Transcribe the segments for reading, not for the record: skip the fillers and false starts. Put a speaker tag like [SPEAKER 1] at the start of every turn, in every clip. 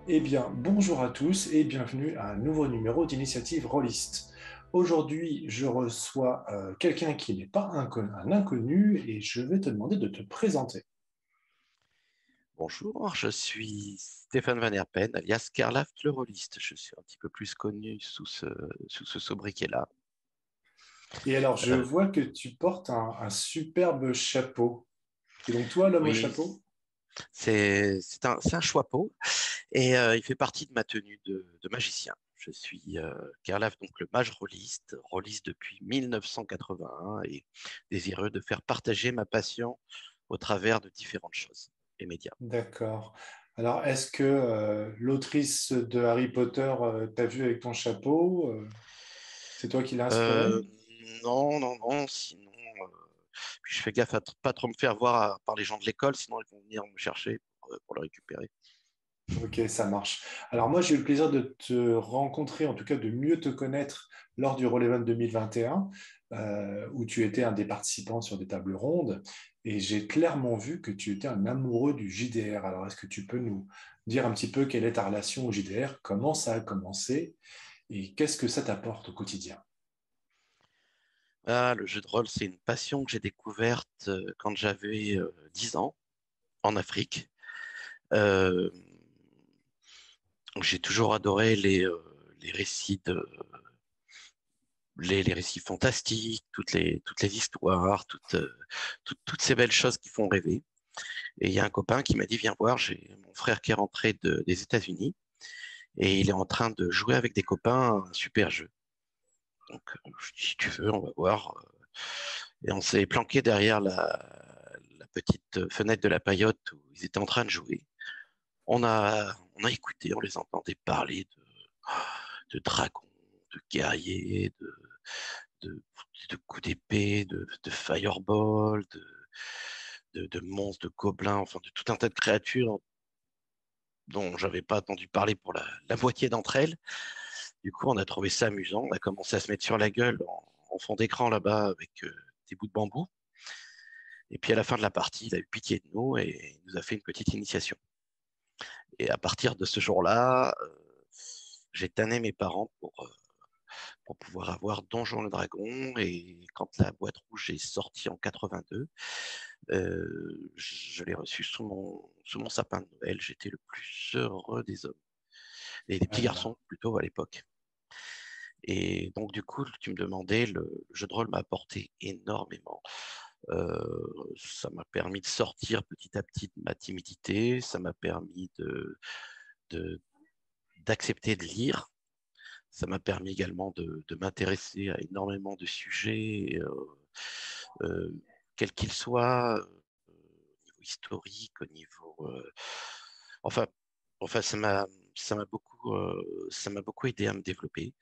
[SPEAKER 1] Eh bien, bonjour à tous et bienvenue à un nouveau numéro d'Initiative Rollist. Aujourd'hui, je reçois quelqu'un qui n'est pas un inconnu et je vais te demander de te présenter.
[SPEAKER 2] Bonjour, je suis Stéphane Van Herpen, alias Karlaf le Rolliste. Je suis un petit peu plus connu sous ce sobriquet-là.
[SPEAKER 1] Et alors, je
[SPEAKER 2] Euh,
[SPEAKER 1] vois que tu portes un superbe chapeau. C'est donc toi l'homme au
[SPEAKER 2] oui,
[SPEAKER 1] chapeau?
[SPEAKER 2] c'est un chapeau et il fait partie de ma tenue de magicien. Je suis Karlaf, donc le mage rôliste depuis 1981 et désireux de faire partager ma passion au travers de différentes choses et médias.
[SPEAKER 1] D'accord. Alors, est-ce que l'autrice de Harry Potter t'a vu avec ton chapeau? C'est toi qui l'as inspiré?
[SPEAKER 2] Euh, non, non, non, sinon, puis je fais gaffe à pas trop me faire voir par les gens de l'école, sinon ils vont venir me chercher pour le récupérer.
[SPEAKER 1] Ok, ça marche. Alors moi, j'ai eu le plaisir de te rencontrer, en tout cas de mieux te connaître lors du Roll Event 2021, où tu étais un des participants sur des tables rondes, et j'ai clairement vu que tu étais un amoureux du JDR. Alors, est-ce que tu peux nous dire un petit peu quelle est ta relation au JDR, comment ça a commencé, et qu'est-ce que ça t'apporte au quotidien?
[SPEAKER 2] Ah, le jeu de rôle, c'est une passion que j'ai découverte quand j'avais 10 ans en Afrique. Euh, j'ai toujours adoré les récits les récits fantastiques, toutes les histoires, toutes ces belles choses qui font rêver. Et il y a un copain qui m'a dit, viens voir, j'ai mon frère qui est rentré des États-Unis et il est en train de jouer avec des copains un super jeu. Donc, je dis, si tu veux, on va voir. Et on s'est planqué derrière la petite fenêtre de la paillote où ils étaient en train de jouer. On a écouté, on les entendait parler de dragons, de guerriers, de, de coups d'épée, de fireball, de monstres, de gobelins, enfin de tout un tas de créatures dont j'avais pas entendu parler pour la moitié d'entre elles. Du coup, on a trouvé ça amusant. On a commencé à se mettre sur la gueule en fond d'écran là-bas avec des bouts de bambou. Et puis à la fin de la partie, il a eu pitié de nous et il nous a fait une petite initiation. Et à partir de ce jour-là, j'ai tanné mes parents pour pouvoir avoir Donjon le Dragon. Et quand la boîte rouge est sortie en 82, je l'ai reçu sous mon sapin de Noël. J'étais le plus heureux des hommes. Et des
[SPEAKER 1] Ah
[SPEAKER 2] petits
[SPEAKER 1] là là.
[SPEAKER 2] garçons plutôt à l'époque. Et donc, du coup, tu me demandais, le jeu de rôle m'a apporté énormément. Ça m'a permis de sortir petit à petit de ma timidité, ça m'a permis de- d'accepter de lire, ça m'a permis également de m'intéresser à énormément de sujets, euh, quels qu'ils soient, au niveau historique, au niveau... enfin, enfin, ça m'a beaucoup aidé à me développer.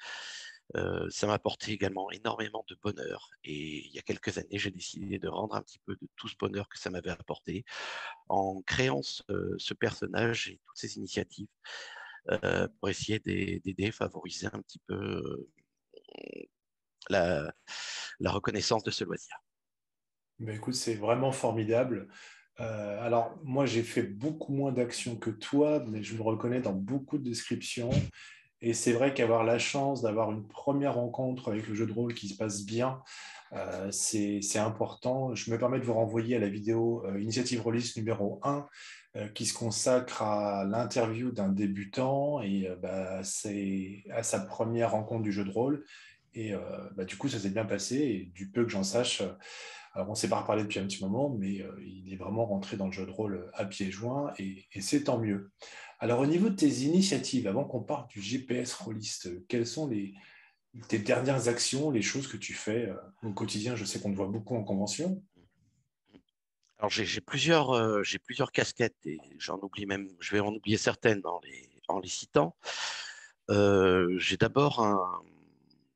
[SPEAKER 2] Ça m'a apporté également énormément de bonheur. Et il y a quelques années, j'ai décidé de rendre un petit peu de tout ce bonheur que ça m'avait apporté en créant ce personnage et toutes ces initiatives pour essayer d'aider, favoriser un petit peu la, la reconnaissance de ce loisir.
[SPEAKER 1] Ben écoute, c'est vraiment formidable. Alors, moi, j'ai fait beaucoup moins d'actions que toi, mais je me reconnais dans beaucoup de descriptions. Et c'est vrai qu'avoir la chance d'avoir une première rencontre avec le jeu de rôle qui se passe bien, c'est important. Je me permets de vous renvoyer à la vidéo Initiative Release numéro 1 qui se consacre à l'interview d'un débutant et bah, c'est à sa première rencontre du jeu de rôle. Et bah, du coup, ça s'est bien passé. Et du peu que j'en sache, alors on ne s'est pas reparlé depuis un petit moment, mais il est vraiment rentré dans le jeu de rôle à pieds joints et c'est tant mieux. Alors, au niveau de tes initiatives, avant qu'on parte du GPS Rollist, quelles sont tes dernières actions, les choses que tu fais au quotidien? Je sais qu'on te voit beaucoup en convention.
[SPEAKER 2] Alors j'ai plusieurs casquettes et j'en oublie même, je vais en oublier certaines en les citant. J'ai d'abord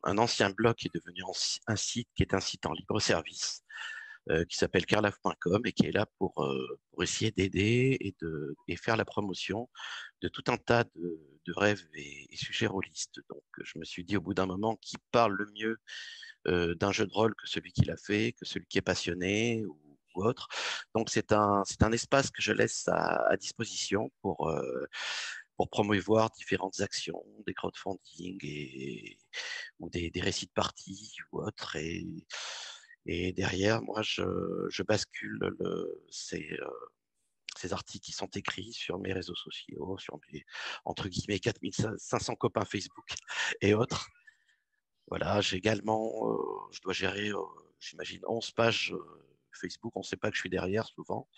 [SPEAKER 2] un ancien blog qui est devenu un site qui est un site en libre service qui s'appelle carlaf.com et qui est là pour essayer d'aider et faire la promotion de tout un tas de rêves et sujets rôlistes. Donc, je me suis dit au bout d'un moment, qui parle le mieux d'un jeu de rôle que celui qui l'a fait, que celui qui est passionné ou autre. Donc, c'est un espace que je laisse à disposition pour promouvoir différentes actions, des crowdfunding ou des récits de parties ou autres. Et derrière, moi, je bascule ces articles qui sont écrits sur mes réseaux sociaux, sur mes, entre guillemets, 4500 copains Facebook et autres. Voilà, j'ai également, je dois gérer, j'imagine, 11 pages Facebook. On ne sait pas que je suis derrière souvent,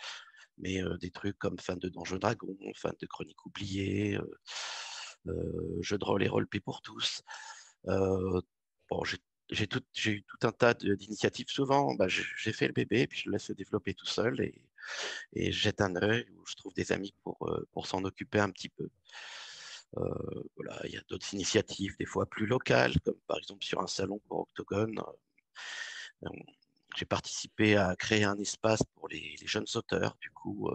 [SPEAKER 2] mais des trucs comme fan de Donjons Dragons, fan de Chroniques oubliées, jeux de rôle et roleplay pour tous. Euh, bon, j'ai eu tout un tas d'initiatives. Souvent, bah, j'ai fait le bébé, puis je le laisse se développer tout seul et je jette un œil où je trouve des amis pour s'en occuper un petit peu. Voilà, il y a d'autres initiatives, des fois plus locales, comme par exemple sur un salon pour Octogone. Euh, j'ai participé à créer un espace pour les jeunes auteurs. Du coup,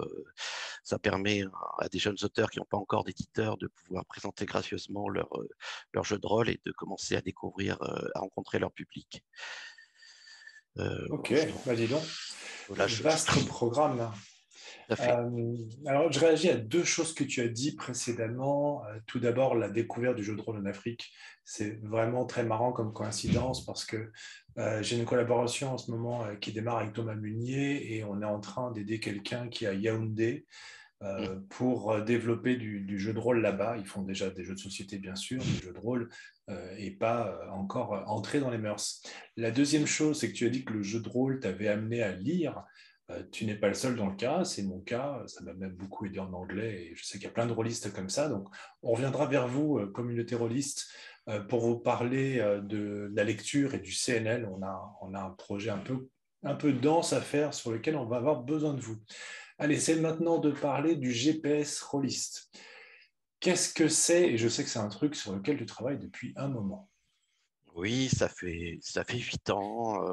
[SPEAKER 2] ça permet à des jeunes auteurs qui n'ont pas encore d'éditeur de pouvoir présenter gracieusement leur jeu de rôle et de commencer à découvrir, à rencontrer leur public.
[SPEAKER 1] Ok,
[SPEAKER 2] Je trouve,
[SPEAKER 1] bah dis donc,
[SPEAKER 2] voilà,
[SPEAKER 1] vaste programme là.
[SPEAKER 2] tout à fait.
[SPEAKER 1] Alors, je réagis à deux choses que tu as dit précédemment. Tout d'abord, la découverte du jeu de rôle en Afrique. C'est vraiment très marrant comme coïncidence parce que j'ai une collaboration en ce moment qui démarre avec Thomas Munier et on est en train d'aider quelqu'un qui est à Yaoundé
[SPEAKER 2] Mm.
[SPEAKER 1] pour développer du jeu de rôle là-bas. Ils font déjà des jeux de société, bien sûr, mais le jeu de rôle n'est pas encore entré dans les mœurs. La deuxième chose, c'est que tu as dit que le jeu de rôle t'avait amené à lire. Tu n'es pas le seul dans le cas, c'est mon cas, ça m'a même beaucoup aidé en anglais et je sais qu'il y a plein de rôlistes comme ça. Donc, on reviendra vers vous, communauté rôliste, pour vous parler de la lecture et du CNL. On a un projet un peu dense à faire sur lequel on va avoir besoin de vous. Allez, c'est maintenant de parler du GPS rôliste. Qu'est-ce que c'est? Et je sais que c'est un truc sur lequel tu travailles depuis un moment.
[SPEAKER 2] Oui, ça fait 8 ans.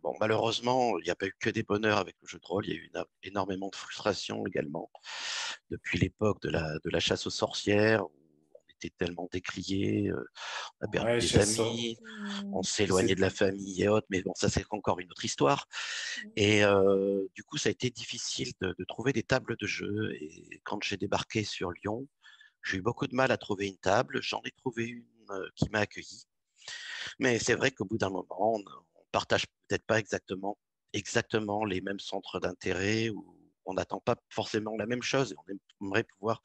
[SPEAKER 2] Bon, malheureusement, il n'y a pas eu que des bonheurs avec le jeu de rôle. Il y a eu énormément de frustration également. Depuis l'époque de la chasse aux sorcières, où on était tellement décriés, on a perdu
[SPEAKER 1] Ouais,
[SPEAKER 2] des
[SPEAKER 1] chasse.
[SPEAKER 2] amis, on s'est éloigné
[SPEAKER 1] C'est
[SPEAKER 2] de la famille et autres. Mais bon, ça, c'est encore une autre histoire. Et du coup, ça a été difficile de trouver des tables de jeu. Et quand j'ai débarqué sur Lyon, j'ai eu beaucoup de mal à trouver une table. J'en ai trouvé une qui m'a accueilli. Mais c'est vrai qu'au bout d'un moment, on ne partage peut-être pas exactement les mêmes centres d'intérêt ou on n'attend pas forcément la même chose. On aimerait pouvoir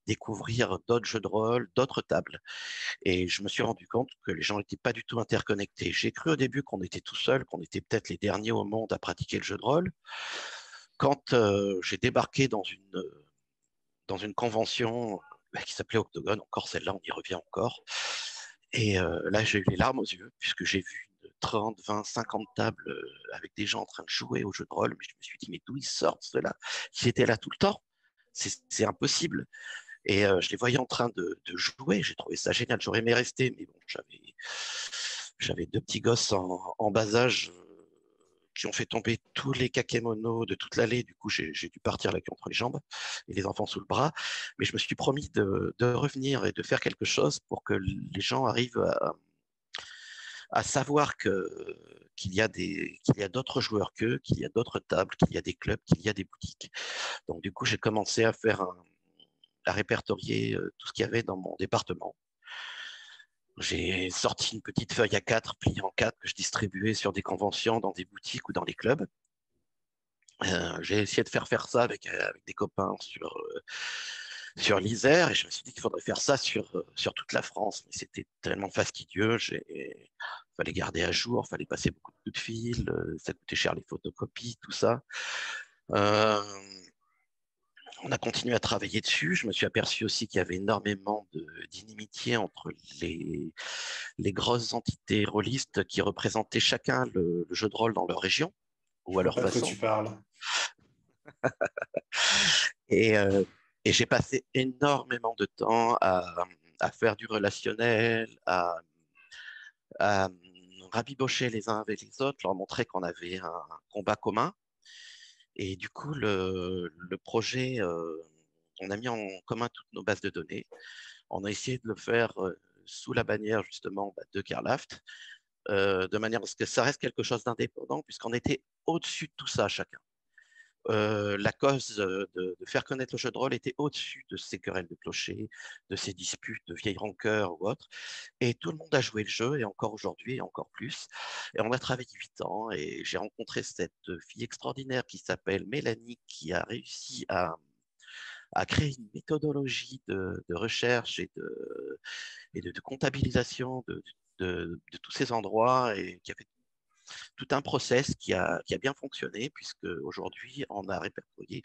[SPEAKER 2] découvrir d'autres jeux de rôle, d'autres tables. Et je me suis rendu compte que les gens n'étaient pas du tout interconnectés. J'ai cru au début qu'on était tout seul, qu'on était peut-être les derniers au monde à pratiquer le jeu de rôle. Quand j'ai débarqué dans une convention qui s'appelait Octogone, encore celle-là, on y revient encore. Et là, j'ai eu les larmes aux yeux, puisque j'ai vu 30, 20, 50 tables avec des gens en train de jouer au jeu de rôle. Mais je me suis dit, mais d'où ils sortent ceux-là? Ils étaient là tout le temps. C'est impossible. Et je les voyais en train de jouer. J'ai trouvé ça génial. J'aurais aimé rester, mais bon, j'avais deux petits gosses en bas âge qui ont fait tomber tous les kakémonos de toute l'allée. Du coup, j'ai dû partir la queue entre les jambes et les enfants sous le bras. Mais je me suis promis de revenir et de faire quelque chose pour que les gens arrivent à savoir qu'il y a d'autres joueurs qu'eux, qu'il y a d'autres tables, qu'il y a des clubs, qu'il y a des boutiques. Donc, du coup, j'ai commencé à répertorier tout ce qu'il y avait dans mon département. J'ai sorti une petite feuille A4 pliée en quatre que je distribuais sur des conventions, dans des boutiques ou dans les clubs. J'ai essayé de faire ça avec des copains sur l'Isère et je me suis dit qu'il faudrait faire ça sur toute la France. Mais c'était tellement fastidieux. Il fallait garder à jour, il fallait passer beaucoup de coups de fil, ça coûtait cher les photocopies, tout ça. Euh, on a continué à travailler dessus. Je me suis aperçu aussi qu'il y avait énormément d'inimitié entre les grosses entités rôlistes qui représentaient chacun le jeu de rôle dans leur région ou
[SPEAKER 1] Je
[SPEAKER 2] à
[SPEAKER 1] vois
[SPEAKER 2] leur
[SPEAKER 1] pas de quoi
[SPEAKER 2] façon.
[SPEAKER 1] tu parles.
[SPEAKER 2] Et, euh, et j'ai passé énormément de temps à faire du relationnel, à rabibocher les uns avec les autres, leur montrer qu'on avait un combat commun. Et du coup, le projet, on a mis en commun toutes nos bases de données. On a essayé de le faire sous la bannière justement de Kerlaft, de manière à ce que ça reste quelque chose d'indépendant, puisqu'on était au-dessus de tout ça chacun. la cause de faire connaître le jeu de rôle était au-dessus de ces querelles de clocher, de ces disputes, de vieilles rancœurs ou autres. Et tout le monde a joué le jeu, et encore aujourd'hui, et encore plus. Et on a travaillé 8 ans, et j'ai rencontré cette fille extraordinaire qui s'appelle Mélanie, qui a réussi à créer une méthodologie de recherche et de comptabilisation de tous ces endroits, et qui a fait tout un process qui a bien fonctionné, puisque aujourd'hui, on a répertorié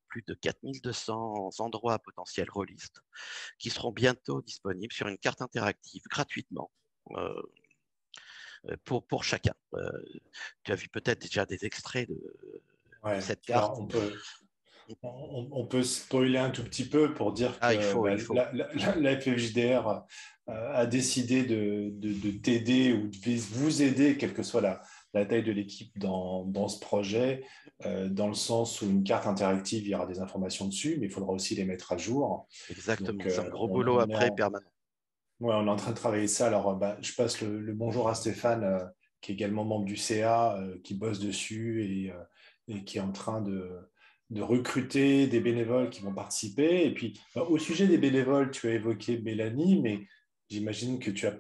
[SPEAKER 2] plus de 4200 endroits potentiels rôlistes qui seront bientôt disponibles sur une carte interactive gratuitement. euh, pour chacun. Tu as vu peut-être déjà des extraits de
[SPEAKER 1] Ouais.
[SPEAKER 2] cette
[SPEAKER 1] Alors,
[SPEAKER 2] carte.
[SPEAKER 1] on peut spoiler un tout petit peu pour dire
[SPEAKER 2] Ah, il
[SPEAKER 1] que
[SPEAKER 2] faut,
[SPEAKER 1] bah,
[SPEAKER 2] il faut.
[SPEAKER 1] la FFJDR a décidé de t'aider ou de vous aider, quelle que soit la taille de l'équipe dans ce projet, dans le sens où une carte interactive, il y aura des informations dessus, mais il faudra aussi les mettre à jour. Donc,
[SPEAKER 2] Exactement. C'est un gros boulot après, permanent.
[SPEAKER 1] ouais, on est en train de travailler ça. Alors, bah, je passe le bonjour à Stéphane, qui est également membre du CA, qui bosse dessus et qui est en train de recruter des bénévoles qui vont participer. Et puis, bah, au sujet des bénévoles, tu as évoqué Mélanie, mais j'imagine que tu as,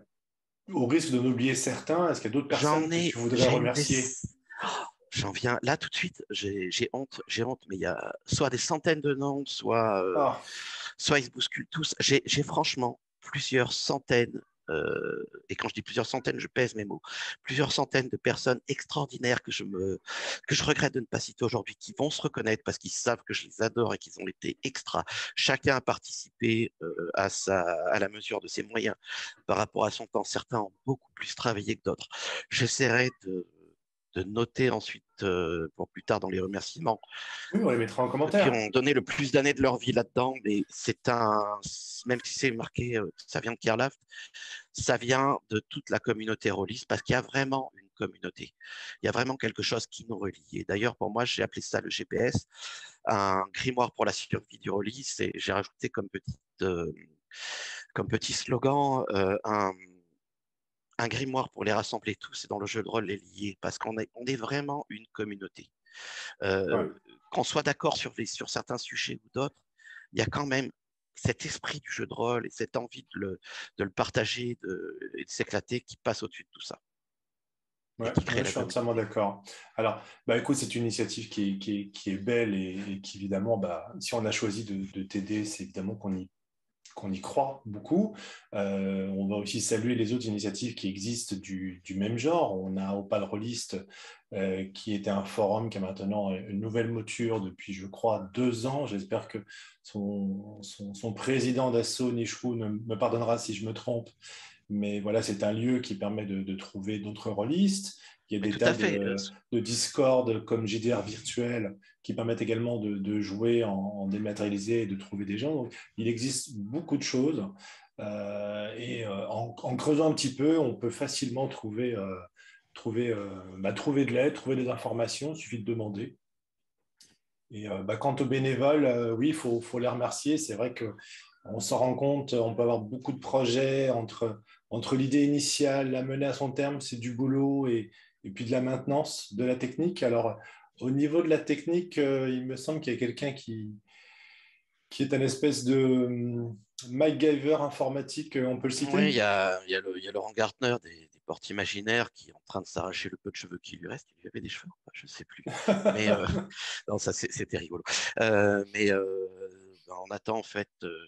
[SPEAKER 1] au risque de oublier certains, est-ce qu'il y a d'autres personnes que tu voudrais
[SPEAKER 2] J'ai une des.
[SPEAKER 1] remercier?
[SPEAKER 2] J'en viens là tout de suite. J'ai honte, mais il y a soit des centaines de noms,
[SPEAKER 1] Ah,
[SPEAKER 2] soit ils se bousculent tous. J'ai franchement plusieurs centaines, et quand je dis plusieurs centaines, je pèse mes mots, plusieurs centaines de personnes extraordinaires que je regrette de ne pas citer aujourd'hui, qui vont se reconnaître parce qu'ils savent que je les adore et qu'ils ont été extra. Chacun a participé à la mesure de ses moyens par rapport à son temps. Certains ont beaucoup plus travaillé que d'autres. J'essaierai de noter ensuite pour plus tard dans les remerciements,
[SPEAKER 1] oui, on les mettra en
[SPEAKER 2] qui
[SPEAKER 1] commentaire.
[SPEAKER 2] ont donné le plus d'années de leur vie là-dedans, mais même si c'est marqué, ça vient de Kerlaft, ça vient de toute la communauté rôliste, parce qu'il y a vraiment une communauté. Il y a vraiment quelque chose qui nous relie. Et d'ailleurs, pour moi, j'ai appelé ça le GPS, un grimoire pour la survie du rôliste, et j'ai rajouté comme petit slogan un grimoire pour les rassembler tous et dans le jeu de rôle les lier, parce on est vraiment une communauté.
[SPEAKER 1] Ouais.
[SPEAKER 2] Qu'on soit d'accord sur certains sujets ou d'autres, il y a quand même cet esprit du jeu de rôle et cette envie de le partager et de s'éclater qui passe au-dessus de tout ça et
[SPEAKER 1] Ouais,
[SPEAKER 2] qui
[SPEAKER 1] ouais,
[SPEAKER 2] crée
[SPEAKER 1] je
[SPEAKER 2] la
[SPEAKER 1] suis entièrement
[SPEAKER 2] communauté.
[SPEAKER 1] d'accord. Alors, bah, écoute, c'est une initiative qui est belle et qui, évidemment, bah, si on a choisi de t'aider, c'est évidemment qu'on y croit beaucoup. On va aussi saluer les autres initiatives qui existent du même genre. On a Opal Rollist, qui était un forum qui a maintenant une nouvelle mouture depuis, je crois, 2 ans. J'espère que son président d'assaut, Nishrou, me pardonnera si je me trompe, mais voilà, c'est un lieu qui permet de trouver d'autres rôlistes. Il y a
[SPEAKER 2] Mais
[SPEAKER 1] des
[SPEAKER 2] tout
[SPEAKER 1] tas
[SPEAKER 2] à fait.
[SPEAKER 1] de Discord comme JDR virtuel qui permettent également de jouer en dématérialisé et de trouver des gens. Donc, il existe beaucoup de choses. En creusant un petit peu, on peut facilement trouver de l'aide, trouver des informations. Il suffit de demander. Et bah, quant aux bénévoles, oui, faut les remercier. C'est vrai que on s'en rend compte, on peut avoir beaucoup de projets entre l'idée initiale, la mener à son terme, c'est du boulot et puis de la maintenance, de la technique. Alors, au niveau de la technique, il me semble qu'il y a quelqu'un qui est un espèce de MacGyver informatique, on peut le
[SPEAKER 2] Oui,
[SPEAKER 1] citer.
[SPEAKER 2] il y a Laurent Gartner des portes imaginaires qui est en train de s'arracher le peu de cheveux qui lui reste. Il lui avait des cheveux, je ne sais plus. Mais non, ça c'était rigolo. Mais ben, on attend en fait le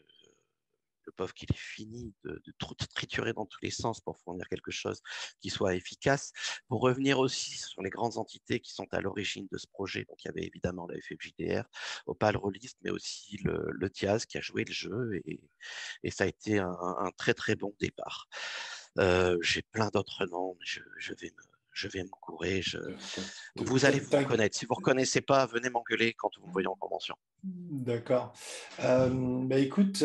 [SPEAKER 2] pauvre qu'il ait fini de triturer dans tous les sens pour fournir quelque chose qui soit efficace. Pour revenir aussi sur les grandes entités qui sont à l'origine de ce projet, donc il y avait évidemment la FFJDR, Opal Rollist, mais aussi le Diaz qui a joué le jeu et ça a été un très très bon départ. J'ai plein d'autres noms, mais je vais me courir. Vous allez vous reconnaître. Si vous ne reconnaissez pas, venez m'engueuler quand vous me voyez en convention.
[SPEAKER 1] D'accord. Bah, écoute,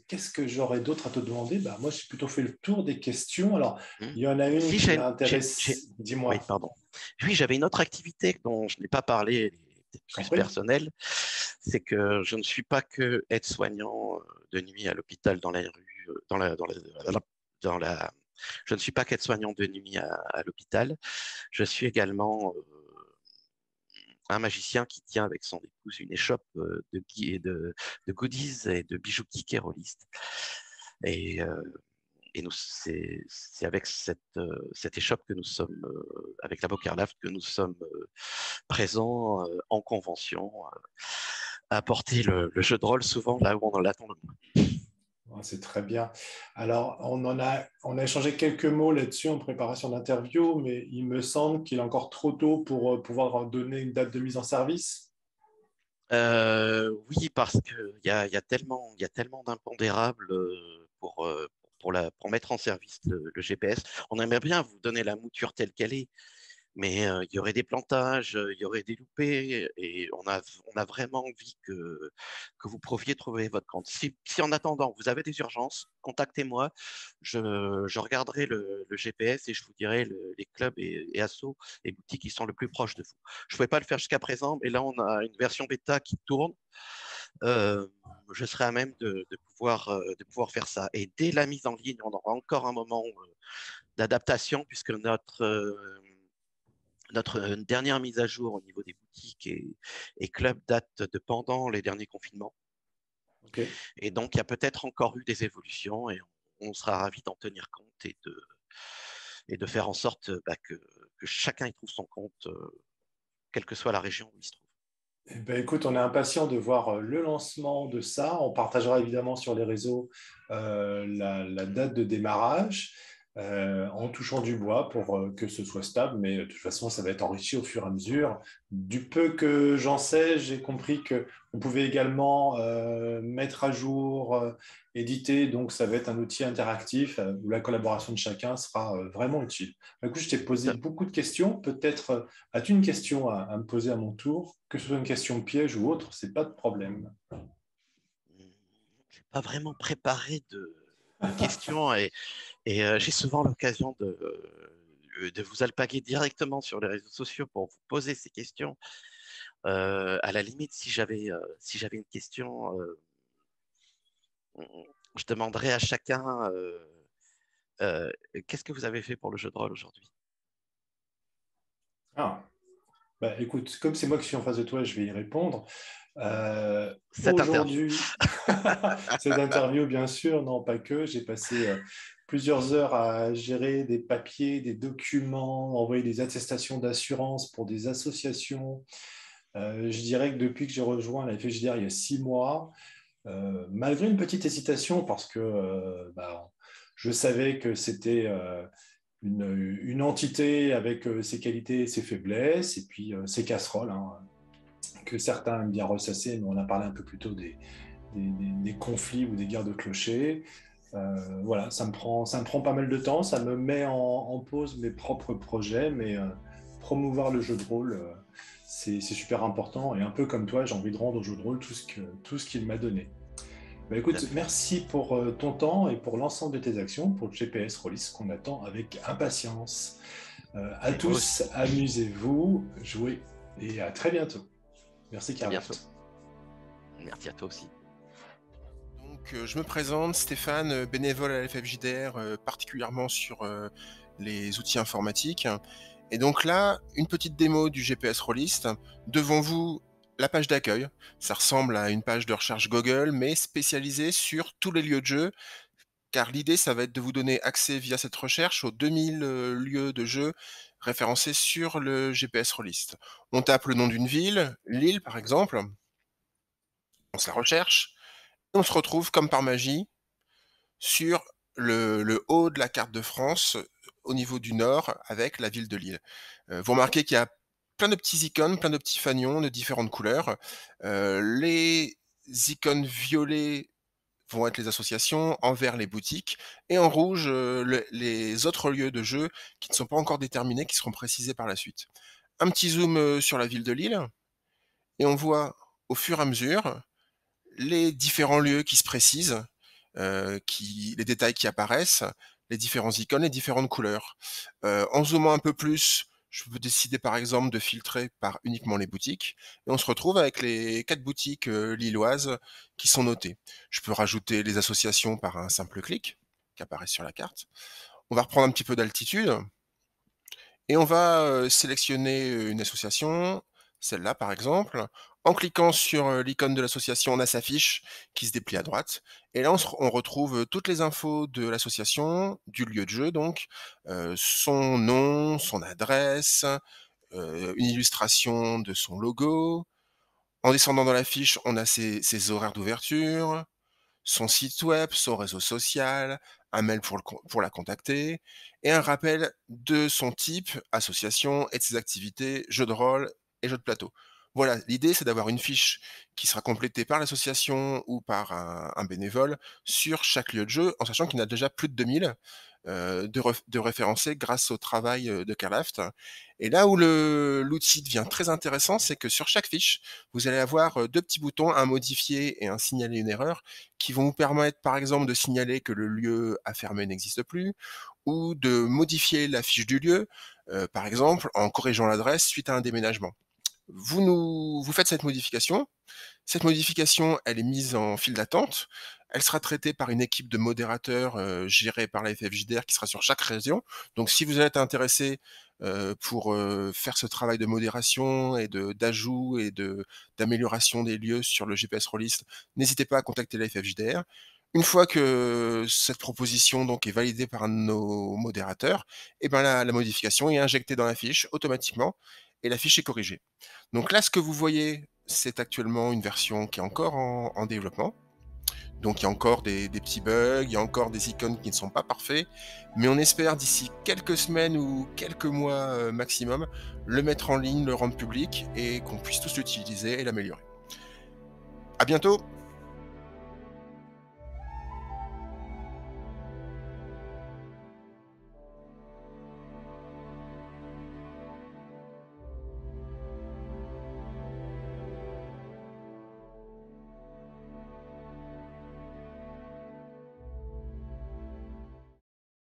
[SPEAKER 1] qu'est-ce que j'aurais d'autre à te demander? Bah, moi, j'ai plutôt fait le tour des questions. Alors,
[SPEAKER 2] Hmm.
[SPEAKER 1] il y en a une
[SPEAKER 2] Si
[SPEAKER 1] qui m'intéresse.
[SPEAKER 2] oui,
[SPEAKER 1] Dis-moi,
[SPEAKER 2] pardon. Oui, j'avais une autre activité dont je n'ai pas parlé, elle est peut-être
[SPEAKER 1] je t'en
[SPEAKER 2] plus
[SPEAKER 1] prie.
[SPEAKER 2] personnelle, c'est que je ne suis pas que aide-soignant de nuit à l'hôpital dans la rue, dans la, je ne suis pas qu'aide-soignant de nuit à l'hôpital. Je suis également un magicien qui tient avec son épouse une échoppe de goodies et de bijoux geeks et rôlistes. Et, euh, et nous, c'est avec cette échoppe que nous sommes, avec la Bocarlaft, que nous sommes présents en convention, à apporter le jeu de rôle souvent là où on en l'attend le moins.
[SPEAKER 1] Ouais, c'est très bien. Alors, on a échangé quelques mots là-dessus en préparation d'interview, mais il me semble qu'il est encore trop tôt pour pouvoir donner une date de mise en service.
[SPEAKER 2] Oui, parce qu'il y a tellement d'impondérables pour mettre en service le GPS. On aimerait bien vous donner la mouture telle qu'elle est, mais il y aurait des plantages, il y aurait des loupés, et on a vraiment envie que vous pouviez trouver votre compte. Si en attendant, vous avez des urgences, contactez-moi, je regarderai le GPS et je vous dirai les clubs et assos et boutiques qui sont le plus proches de vous. Je ne pouvais pas le faire jusqu'à présent, mais là, on a une version bêta qui tourne. Euh, je serai à même de pouvoir faire ça. Et dès la mise en ligne, on aura encore un moment d'adaptation puisque notre dernière mise à jour au niveau des boutiques et clubs date de pendant les derniers confinements.
[SPEAKER 1] OK.
[SPEAKER 2] Et donc, il y a peut-être encore eu des évolutions et on sera ravis d'en tenir compte et de faire en sorte que chacun y trouve son compte, quelle que soit la région où il se trouve.
[SPEAKER 1] Eh ben, écoute, on est impatient de voir le lancement de ça. On partagera évidemment sur les réseaux la date de démarrage en touchant du bois pour que ce soit stable. Mais de toute façon, ça va être enrichi au fur et à mesure. Du peu que j'en sais, j'ai compris qu'on pouvait également mettre à jour, éditer. Donc, ça va être un outil interactif où la collaboration de chacun sera vraiment utile. Du coup, je t'ai posé beaucoup de questions. Peut-être as-tu une question à me poser à mon tour? Que ce soit une question piège ou autre, c'est pas de problème.
[SPEAKER 2] Je n'ai pas vraiment préparé de questions et j'ai souvent l'occasion de vous alpaguer directement sur les réseaux sociaux pour vous poser ces questions. À la limite, si j'avais une question, je demanderais à chacun euh, qu'est-ce que vous avez fait pour le jeu de rôle aujourd'hui?
[SPEAKER 1] Ah, bah, écoute, comme c'est moi qui suis en face de toi, je vais y répondre.
[SPEAKER 2] Cette interview.
[SPEAKER 1] Aujourd'hui, cette interview, bien sûr, non, pas que. J'ai passé plusieurs heures à gérer des papiers, des documents, envoyer des attestations d'assurance pour des associations. Je dirais que depuis que j'ai rejoint la FGDR il y a 6 mois, malgré une petite hésitation, parce que je savais que c'était une entité avec ses qualités et ses faiblesses, et puis ses casseroles, hein, que certains aiment bien ressasser, mais on a parlé un peu plus tôt des conflits ou des guerres de clochers. Voilà, ça me prend pas mal de temps, ça me met en pause mes propres projets, mais promouvoir le jeu de rôle, c'est super important. Et un peu comme toi, j'ai envie de rendre au jeu de rôle tout ce qu'il m'a donné. Bah,
[SPEAKER 2] Tout à
[SPEAKER 1] écoute,
[SPEAKER 2] fait.
[SPEAKER 1] merci pour ton temps et pour l'ensemble de tes actions pour le GPS Rollis qu'on attend avec impatience. À
[SPEAKER 2] Et moi
[SPEAKER 1] tous,
[SPEAKER 2] aussi.
[SPEAKER 1] amusez-vous, jouez et à très bientôt. Merci
[SPEAKER 2] À bientôt.
[SPEAKER 1] Carlaft.
[SPEAKER 2] Merci à toi aussi.
[SPEAKER 3] Donc, je me présente, Stéphane, bénévole à la FFJDR, particulièrement sur les outils informatiques. Et donc là, une petite démo du GPS Rollist. Devant vous, la page d'accueil. Ça ressemble à une page de recherche Google, mais spécialisée sur tous les lieux de jeu, car l'idée, ça va être de vous donner accès via cette recherche aux 2000 lieux de jeu référencés sur le GPS Rollist. On tape le nom d'une ville, Lille par exemple, on lance la recherche, et on se retrouve comme par magie sur le haut de la carte de France, au niveau du nord, avec la ville de Lille. Vous remarquez qu'il y a plein de petits icônes, plein de petits fanions de différentes couleurs. Les icônes violets vont être les associations, en vert les boutiques, et en rouge les autres lieux de jeu qui ne sont pas encore déterminés, qui seront précisés par la suite. Un petit zoom sur la ville de Lille, et on voit au fur et à mesure les différents lieux qui se précisent, les détails qui apparaissent, les différents icônes, les différentes couleurs. En zoomant un peu plus, je peux décider par exemple de filtrer par uniquement les boutiques, et on se retrouve avec les 4 boutiques lilloises qui sont notées. Je peux rajouter les associations par un simple clic qui apparaît sur la carte. On va reprendre un petit peu d'altitude, et on va sélectionner une association, celle-là par exemple. En cliquant sur l'icône de l'association, on a sa fiche qui se déplie à droite. Et là, on retrouve toutes les infos de l'association, du lieu de jeu donc, son nom, son adresse, une illustration de son logo. En descendant dans la fiche, on a ses horaires d'ouverture, son site web, son réseau social, un mail pour la contacter et un rappel de son type, association et de ses activités, jeux de rôle et jeux de plateau. Voilà, l'idée c'est d'avoir une fiche qui sera complétée par l'association ou par un bénévole sur chaque lieu de jeu, en sachant qu'il y en a déjà plus de 2000 de référencés grâce au travail de Carlaft. Et là où l'outil devient très intéressant, c'est que sur chaque fiche, vous allez avoir deux petits boutons, un modifier et un signaler une erreur, qui vont vous permettre par exemple de signaler que le lieu à fermer n'existe plus, ou de modifier la fiche du lieu, par exemple en corrigeant l'adresse suite à un déménagement. Vous faites cette modification, elle est mise en file d'attente. Elle sera traitée par une équipe de modérateurs, gérée par la FFJDR qui sera sur chaque région. Donc si vous êtes intéressé, pour, faire ce travail de modération et d'ajout et d'amélioration des lieux sur le GPS Rollist, n'hésitez pas à contacter la FFJDR. Une fois que cette proposition donc est validée par nos modérateurs, et ben la modification est injectée dans la fiche automatiquement et la fiche est corrigée. Donc là, ce que vous voyez, c'est actuellement une version qui est encore en développement. Donc il y a encore des petits bugs, il y a encore des icônes qui ne sont pas parfaits, mais on espère d'ici quelques semaines ou quelques mois maximum, le mettre en ligne, le rendre public et qu'on puisse tous l'utiliser et l'améliorer. À bientôt!